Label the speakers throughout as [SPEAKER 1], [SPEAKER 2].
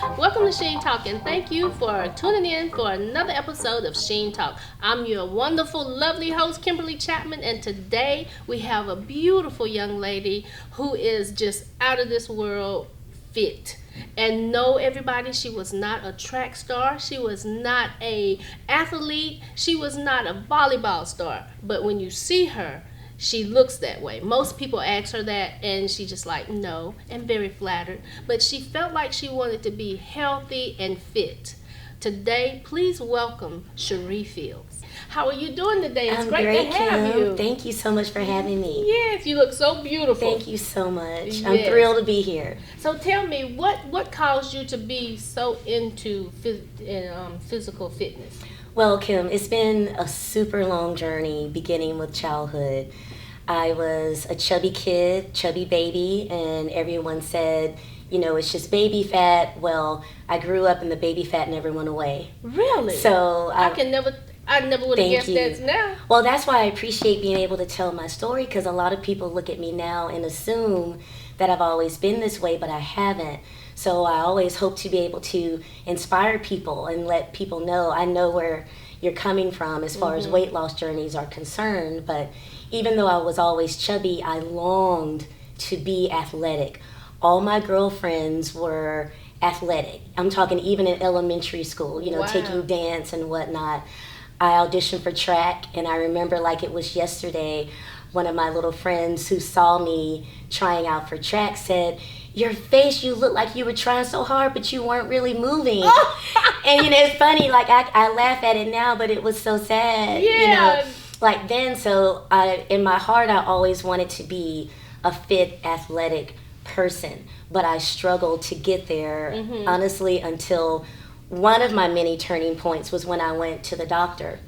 [SPEAKER 1] Welcome to SHEEN Talk, and thank you for tuning in for another episode of SHEEN Talk. I'm your wonderful, lovely host, Kimberly Chapman, and today we have a beautiful young lady who is just out of this world fit. And no, everybody, she was not a track star. She was not a athlete. She was not a volleyball star. But when you see her, she looks that way. Most people ask her that, and she just like, no, and very flattered. But she felt like she wanted to be healthy and fit. Today, please welcome Cherie Fields. How are you doing today? It's great to have
[SPEAKER 2] Kim.
[SPEAKER 1] you.
[SPEAKER 2] Thank you so much for having me.
[SPEAKER 1] Yes, you look so beautiful.
[SPEAKER 2] Thank you so much.
[SPEAKER 1] Yes.
[SPEAKER 2] I'm thrilled to be here.
[SPEAKER 1] So tell me, what caused you to be so into physical fitness?
[SPEAKER 2] Well, Kim, it's been a super long journey beginning with childhood. I was a chubby kid, chubby baby, and everyone said, you know, it's just baby fat. Well, I grew up and the baby fat never went away.
[SPEAKER 1] Really?
[SPEAKER 2] So
[SPEAKER 1] I never would have guessed that now.
[SPEAKER 2] Well, that's why I appreciate being able to tell my story, because a lot of people look at me now and assume that I've always been this way, but I haven't. So I always hope to be able to inspire people and let people know. I know where you're coming from as far as weight loss journeys are concerned, but even though I was always chubby, I longed to be athletic. All my girlfriends were athletic. I'm talking even in elementary school, you know,
[SPEAKER 1] Wow.
[SPEAKER 2] taking dance and whatnot. I auditioned for track, and I remember like it was yesterday, one of my little friends who saw me trying out for track said, your face, you look like you were trying so hard, but you weren't really moving. And, you know, it's funny, like I laugh at it now, but it was so sad,
[SPEAKER 1] Yeah.
[SPEAKER 2] you know, like then. So in my heart, I always wanted to be a fit, athletic person, but I struggled to get there, honestly, until one of my many turning points was when I went to the doctor.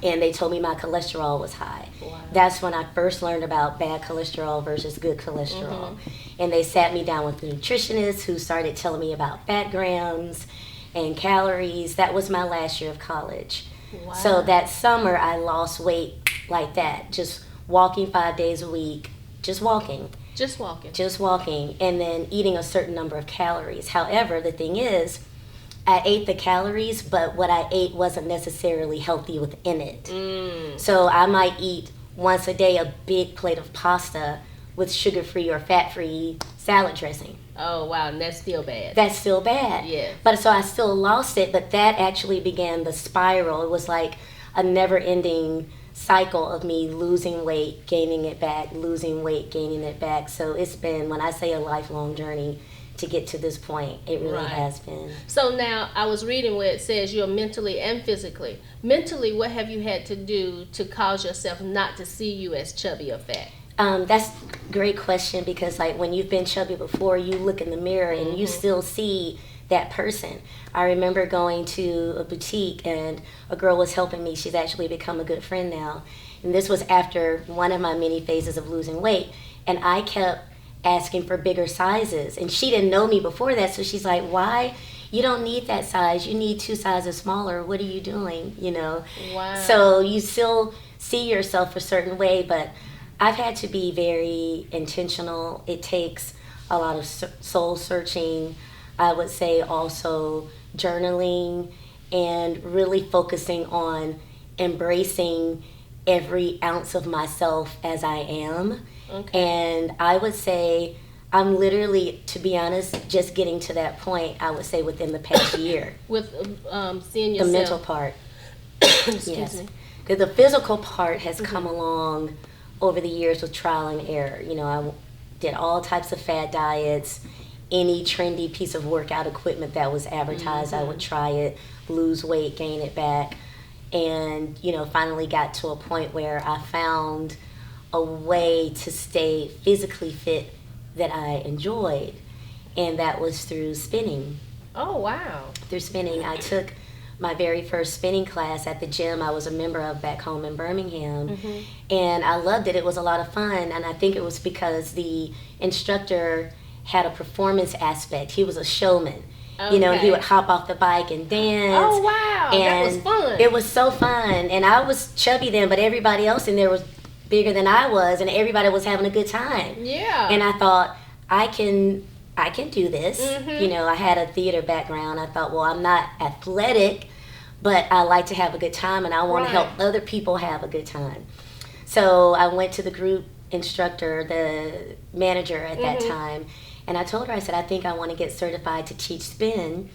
[SPEAKER 2] And they told me my cholesterol was high.
[SPEAKER 1] Wow.
[SPEAKER 2] That's when I first learned about bad cholesterol versus good cholesterol. And they sat me down with a nutritionist who started telling me about fat grams and calories. That was my last year of college.
[SPEAKER 1] Wow.
[SPEAKER 2] So that summer I lost weight like that, just walking 5 days a week, just walking, and then eating a certain number of calories. However, the thing is, I ate the calories, but what I ate wasn't necessarily healthy within it. So I might eat once a day a big plate of pasta with sugar-free or fat-free salad dressing.
[SPEAKER 1] Oh, wow, and that's still bad.
[SPEAKER 2] That's still bad.
[SPEAKER 1] Yeah.
[SPEAKER 2] But so I still lost it, but that actually began the spiral. It was like a never-ending cycle of me losing weight, gaining it back, losing weight, gaining it back. So it's been, when I say a lifelong journey, to get to this point, it really has been.
[SPEAKER 1] So now I was reading where it says you're mentally and physically. Mentally, what have you had to do to cause yourself not to see you as chubby or fat?
[SPEAKER 2] That's a great question, because like when you've been chubby before, you look in the mirror and you still see that person. I remember going to a boutique and a girl was helping me. She's actually become a good friend now. And this was after one of my many phases of losing weight. And I kept asking for bigger sizes, and she didn't know me before that, so she's like, why? You don't need that size, you need 2 sizes smaller. What are you doing, you know?
[SPEAKER 1] Wow.
[SPEAKER 2] So you still see yourself a certain way, but I've had to be very intentional. It takes a lot of soul searching, I would say, also journaling, and really focusing on embracing every ounce of myself as I am.
[SPEAKER 1] Okay.
[SPEAKER 2] And I would say I'm literally, to be honest, just getting to that point, I would say within the past year.
[SPEAKER 1] With seeing yourself.
[SPEAKER 2] The mental part.
[SPEAKER 1] Excuse me.
[SPEAKER 2] Because the physical part has come along over the years with trial and error. You know, I did all types of fad diets. Any trendy piece of workout equipment that was advertised, I would try it, lose weight, gain it back. And, you know, finally got to a point where I found a way to stay physically fit that I enjoyed, and that was through spinning.
[SPEAKER 1] Oh, wow.
[SPEAKER 2] Through spinning. I took my very first spinning class at the gym I was a member of back home in Birmingham, and I loved it. It was a lot of fun, and I think it was because the instructor had a performance aspect. He was a showman.
[SPEAKER 1] Okay.
[SPEAKER 2] You know, and he would hop off the bike and dance.
[SPEAKER 1] Oh, wow.
[SPEAKER 2] And
[SPEAKER 1] that was fun.
[SPEAKER 2] It was so fun. And I was chubby then, but everybody else in there was bigger than I was, and everybody was having a good time.
[SPEAKER 1] Yeah.
[SPEAKER 2] And I thought, I I can do this. I had a theater background. I thought, well, I'm not athletic, but I like to have a good time, and I want to help other people have a good time. So I went to the group instructor, the manager at that time, and I told her, I said, I think I want to get certified to teach spin.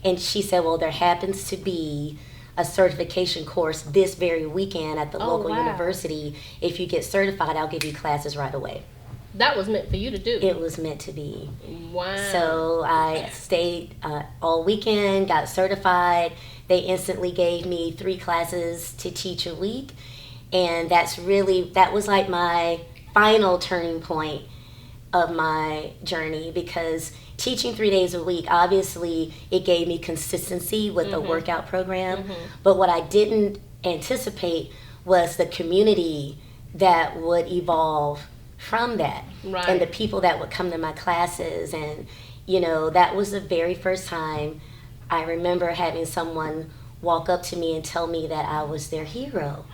[SPEAKER 2] And she said, well, there happens to be a certification course this very weekend at the local university. If you get certified, I'll give you classes right away.
[SPEAKER 1] That was meant for you to do.
[SPEAKER 2] It was meant to be.
[SPEAKER 1] Wow.
[SPEAKER 2] So I stayed all weekend, got certified. They instantly gave me 3 classes to teach a week. And that was like my final turning point of my journey, because teaching 3 days a week, obviously it gave me consistency with the workout program. But what I didn't anticipate was the community that would evolve from that, and the people that would come to my classes. And that was the very first time I remember having someone walk up to me and tell me that I was their hero.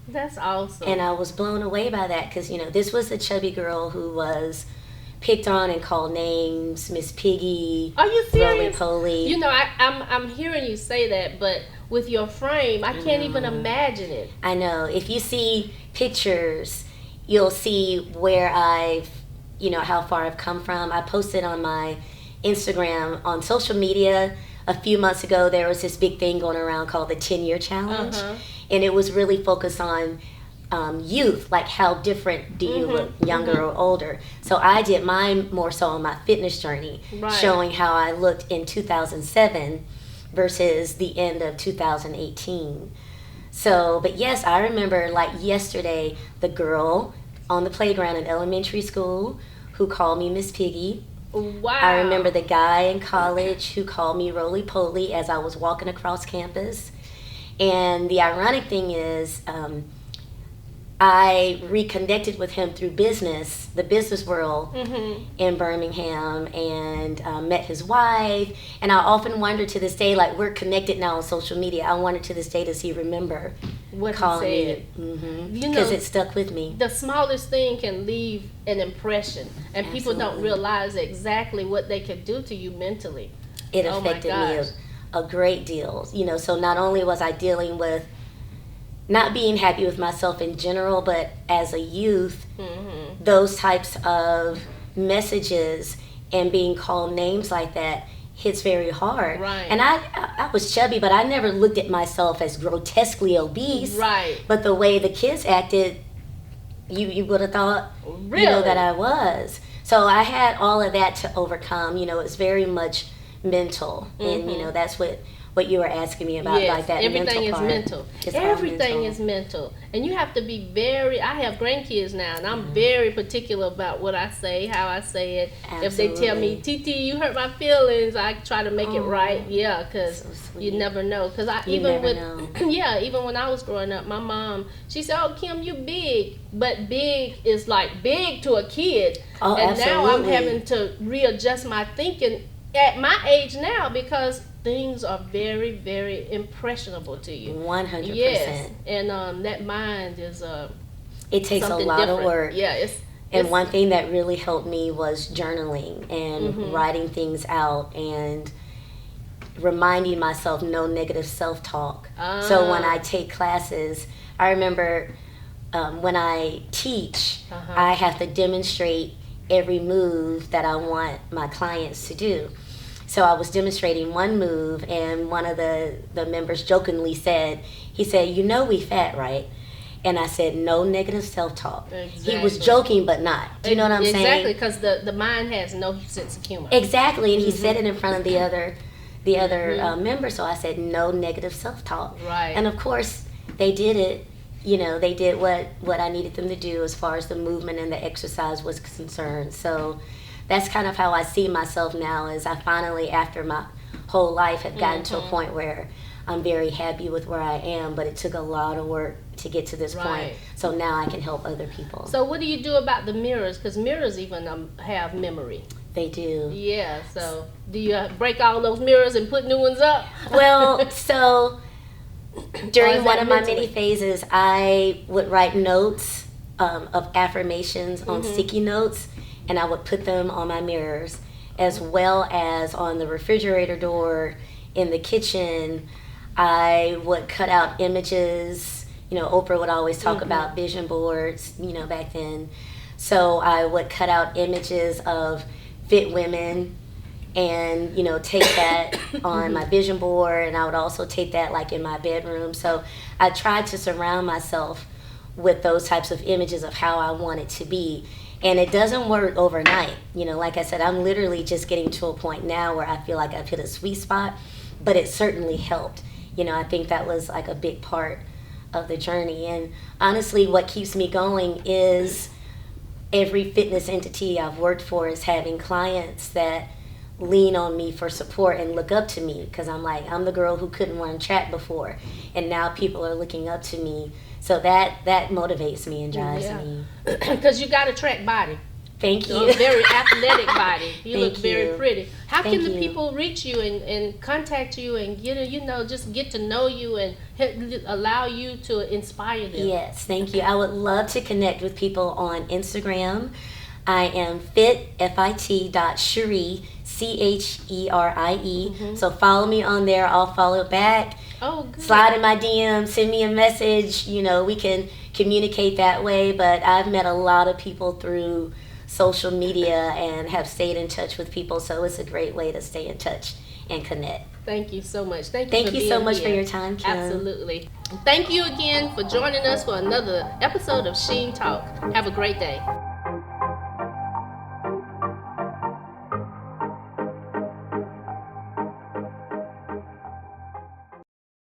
[SPEAKER 1] That's awesome.
[SPEAKER 2] And I was blown away by that, because this was a chubby girl who was picked on and called names, Miss Piggy.
[SPEAKER 1] Are you serious?
[SPEAKER 2] Roly-poly.
[SPEAKER 1] I'm hearing you say that, but with your frame, I can't even imagine it.
[SPEAKER 2] I know. If you see pictures, you'll see where how far I've come from. I posted on my Instagram, on social media, a few months ago. There was this big thing going around called the 10-year challenge. And it was really focused on youth, like how different do you look, younger or older. So I did mine more so on my fitness journey, showing how I looked in 2007 versus the end of 2018. So, but yes, I remember like yesterday, the girl on the playground in elementary school who called me Miss Piggy.
[SPEAKER 1] Wow.
[SPEAKER 2] I remember the guy in college who called me Roly-Poly as I was walking across campus. And the ironic thing is, I reconnected with him through the business world in Birmingham, and met his wife. And I often wonder to this day, like, we're connected now on social media. I wonder to this day, does he remember
[SPEAKER 1] what
[SPEAKER 2] calling
[SPEAKER 1] he said?
[SPEAKER 2] me? Because it stuck with me.
[SPEAKER 1] The smallest thing can leave an impression, and people don't realize exactly what they can do to you mentally.
[SPEAKER 2] It affected me a great deal. So not only was I dealing with not being happy with myself in general, but as a youth, those types of messages and being called names like that hits very hard.
[SPEAKER 1] Right.
[SPEAKER 2] And I was chubby, but I never looked at myself as grotesquely obese.
[SPEAKER 1] Right.
[SPEAKER 2] But the way the kids acted, you would have thought,
[SPEAKER 1] really?
[SPEAKER 2] That I was. So I had all of that to overcome. It's very much mental, and that's what you were asking me about.
[SPEAKER 1] Yes,
[SPEAKER 2] like that
[SPEAKER 1] everything is
[SPEAKER 2] part.
[SPEAKER 1] mental.
[SPEAKER 2] It's
[SPEAKER 1] Everything is mental, and you have to be I have grandkids now, and I'm very particular about what I say, how I say it.
[SPEAKER 2] Absolutely.
[SPEAKER 1] If they tell me, TT, you hurt my feelings, I try to make it right. Yeah, because you never know. Because even when I was growing up, my mom, she said, "Oh, Kim, you big," but big is like big to a kid.
[SPEAKER 2] Oh,
[SPEAKER 1] and
[SPEAKER 2] absolutely.
[SPEAKER 1] now I'm having to readjust my thinking at my age now, because things are very, very impressionable to you.
[SPEAKER 2] 100%.
[SPEAKER 1] Yes, and that mind is
[SPEAKER 2] it takes a lot
[SPEAKER 1] different.
[SPEAKER 2] of work.
[SPEAKER 1] Yeah,
[SPEAKER 2] and one thing that really helped me was journaling and writing things out and reminding myself no negative self-talk. So when I take classes, I remember when I teach, I have to demonstrate every move that I want my clients to do. So I was demonstrating one move, and one of the members jokingly said, we fat, right? And I said, no negative self-talk. Exactly. He was joking, but not. Do you know what I'm saying?
[SPEAKER 1] Exactly, because the mind has no sense of humor.
[SPEAKER 2] Exactly, and he said it in front of the other member, so I said, no negative self-talk.
[SPEAKER 1] Right.
[SPEAKER 2] And of course, they did it. They did what I needed them to do as far as the movement and the exercise was concerned. So that's kind of how I see myself now, is I finally, after my whole life, have gotten to a point where I'm very happy with where I am, but it took a lot of work to get to this point. So now I can help other people.
[SPEAKER 1] So what do you do about the mirrors? Because mirrors even have memory.
[SPEAKER 2] They do.
[SPEAKER 1] Yeah, so do you break all those mirrors and put new ones up?
[SPEAKER 2] Well, so during one of my mini phases, I would write notes of affirmations on sticky notes, and I would put them on my mirrors. as well as on the refrigerator door, in the kitchen. I would cut out images. Oprah would always talk about vision boards, back then. So I would cut out images of fit women and, take that on my vision board. And I would also take that like in my bedroom. So I tried to surround myself with those types of images of how I want it to be. And it doesn't work overnight. Like I said, I'm literally just getting to a point now where I feel like I've hit a sweet spot, but it certainly helped. I think that was like a big part of the journey. And honestly, what keeps me going is every fitness entity I've worked for is having clients that lean on me for support and look up to me, because I'm the girl who couldn't run track before, and now people are looking up to me. So that motivates me and drives me.
[SPEAKER 1] Because you got a track body.
[SPEAKER 2] Thank you.
[SPEAKER 1] A very athletic body. You look very
[SPEAKER 2] you.
[SPEAKER 1] pretty. How
[SPEAKER 2] Thank
[SPEAKER 1] can the
[SPEAKER 2] you.
[SPEAKER 1] people reach you and contact you and just get to know you and allow you to inspire them?
[SPEAKER 2] Yes, thank you. I would love to connect with people on Instagram. I am fit.cherie, Cherie. So follow me on there. I'll follow back.
[SPEAKER 1] Oh, good.
[SPEAKER 2] Slide in my DM, send me a message. We can communicate that way. But I've met a lot of people through social media and have stayed in touch with people. So it's a great way to stay in touch and connect.
[SPEAKER 1] Thank you so much. Thank
[SPEAKER 2] you so much for your time, Kim.
[SPEAKER 1] Absolutely. Thank you again for joining us for another episode of SHEEN Talk. Have a great day.